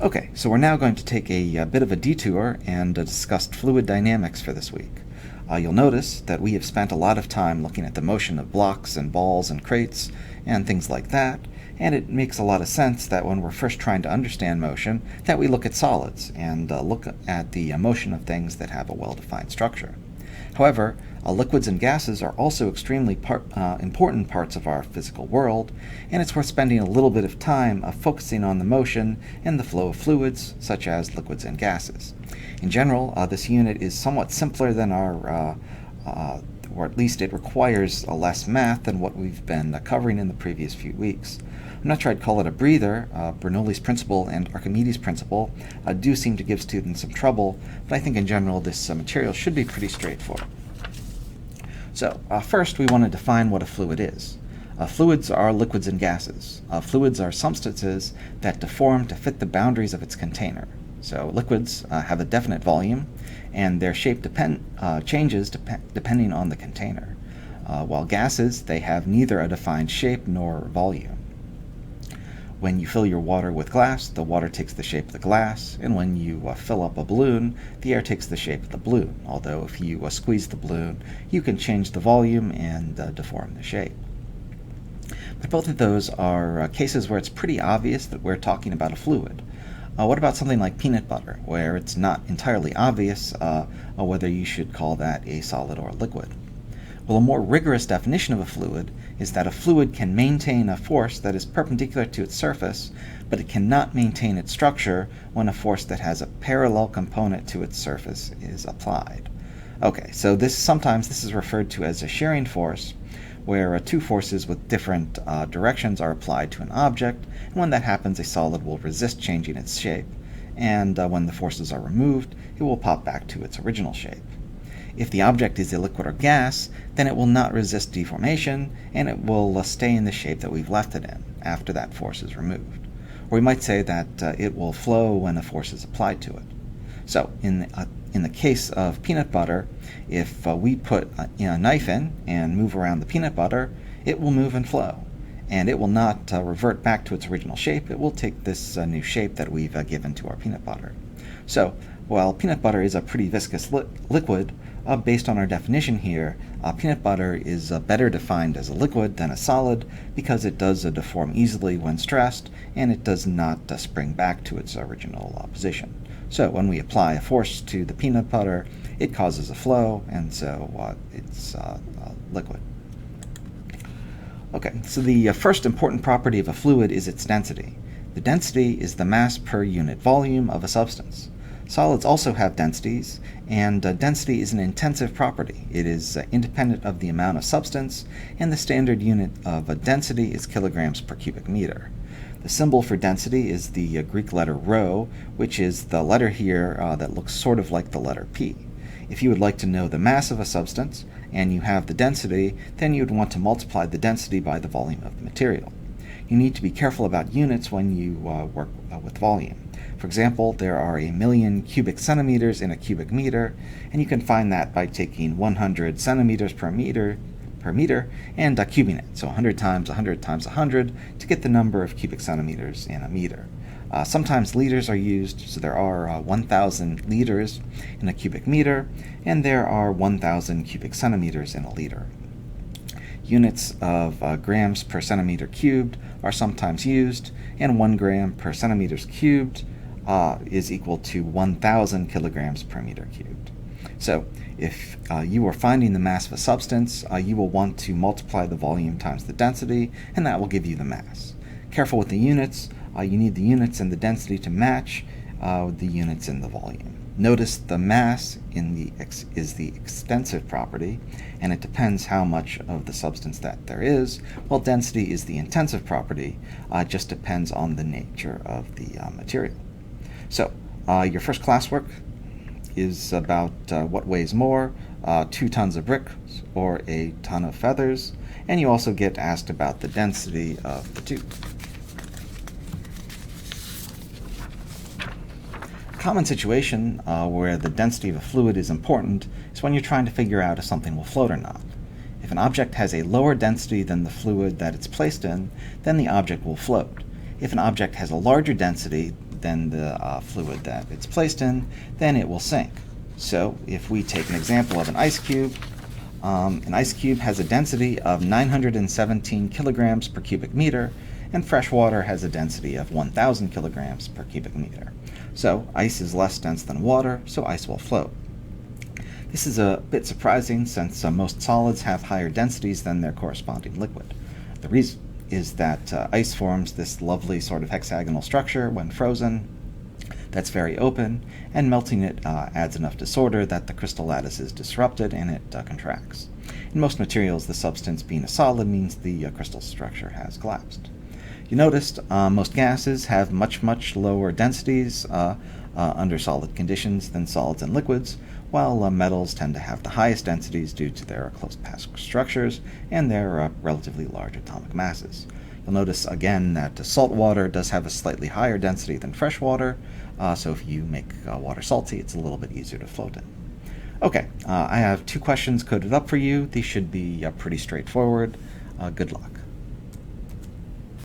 Okay, so we're now going to take a bit of a detour and discuss fluid dynamics for this week. You'll notice that we have spent a lot of time looking at the motion of blocks and balls and crates and things like that, and it makes a lot of sense that when we're first trying to understand motion, that we look at solids and look at the motion of things that have a well-defined structure. However, liquids and gases are also extremely important parts of our physical world, and it's worth spending a little bit of time focusing on the motion and the flow of fluids, such as liquids and gases. In general, this unit is somewhat simpler than our, or at least it requires less math than what we've been covering in the previous few weeks. I'm not sure I'd call it a breather. Bernoulli's principle and Archimedes' principle do seem to give students some trouble, but I think in general this material should be pretty straightforward. So first we want to define what a fluid is. Fluids are liquids and gases. Fluids are substances that deform to fit the boundaries of its container. So liquids have a definite volume, and their shape changes depending on the container. While gases, they have neither a defined shape nor volume. When you fill your water with glass, the water takes the shape of the glass, and when you fill up a balloon, the air takes the shape of the balloon, although if you squeeze the balloon, you can change the volume and deform the shape. But both of those are cases where it's pretty obvious that we're talking about a fluid. What about something like peanut butter, where it's not entirely obvious whether you should call that a solid or a liquid? Well, a more rigorous definition of a fluid is that a fluid can maintain a force that is perpendicular to its surface, but it cannot maintain its structure when a force that has a parallel component to its surface is applied. Okay, so sometimes this is referred to as a shearing force, where two forces with different directions are applied to an object, and when that happens, a solid will resist changing its shape, and when the forces are removed, it will pop back to its original shape. If the object is a liquid or gas, then it will not resist deformation, and it will stay in the shape that we've left it in after that force is removed. Or we might say that it will flow when a force is applied to it. So in the case of peanut butter, if we put a knife in and move around the peanut butter, it will move and flow, and it will not revert back to its original shape. It will take this new shape that we've given to our peanut butter. So while peanut butter is a pretty viscous liquid, based on our definition here, peanut butter is better defined as a liquid than a solid because it does deform easily when stressed, and it does not spring back to its original position. So when we apply a force to the peanut butter, it causes a flow, and so it's liquid. Okay, so the first important property of a fluid is its density. The density is the mass per unit volume of a substance. Solids also have densities, and density is an intensive property. It is independent of the amount of substance, and the standard unit of density is kilograms per cubic meter. The symbol for density is the Greek letter rho, which is the letter here that looks sort of like the letter P. If you would like to know the mass of a substance, and you have the density, then you would want to multiply the density by the volume of the material. You need to be careful about units when you work with volume. For example, there are 1,000,000 cubic centimeters in a cubic meter, and you can find that by taking 100 centimeters per meter and cubing it, so 100 times 100 times 100 to get the number of cubic centimeters in a meter. Sometimes liters are used, so there are 1,000 liters in a cubic meter, and there are 1,000 cubic centimeters in a liter. Units of grams per centimeter cubed are sometimes used, and 1 gram per centimeters cubed is equal to 1,000 kilograms per meter cubed. So if you are finding the mass of a substance, you will want to multiply the volume times the density, and that will give you the mass. Careful with the units. You need the units and the density to match the units in the volume. Notice the mass is the extensive property, and it depends how much of the substance that there is, while density is the intensive property. It just depends on the nature of the material. So your first classwork is about what weighs more, 2 tons of bricks or a ton of feathers, and you also get asked about the density of the two. A common situation where the density of a fluid is important is when you're trying to figure out if something will float or not. If an object has a lower density than the fluid that it's placed in, then the object will float. If an object has a larger density than the fluid that it's placed in, then it will sink. So if we take an example of an ice cube has a density of 917 kilograms per cubic meter, and fresh water has a density of 1,000 kilograms per cubic meter. So ice is less dense than water, so ice will float. This is a bit surprising since most solids have higher densities than their corresponding liquid. The reason is that ice forms this lovely sort of hexagonal structure when frozen that's very open, and melting it adds enough disorder that the crystal lattice is disrupted and it contracts. In most materials, the substance being a solid means the crystal structure has collapsed. You noticed most gases have much lower densities under solid conditions than solids and liquids, while metals tend to have the highest densities due to their close-packed structures and their relatively large atomic masses. You'll notice again that salt water does have a slightly higher density than fresh water, so if you make water salty, it's a little bit easier to float in. Okay, I have 2 questions coded up for you. These should be pretty straightforward. Good luck.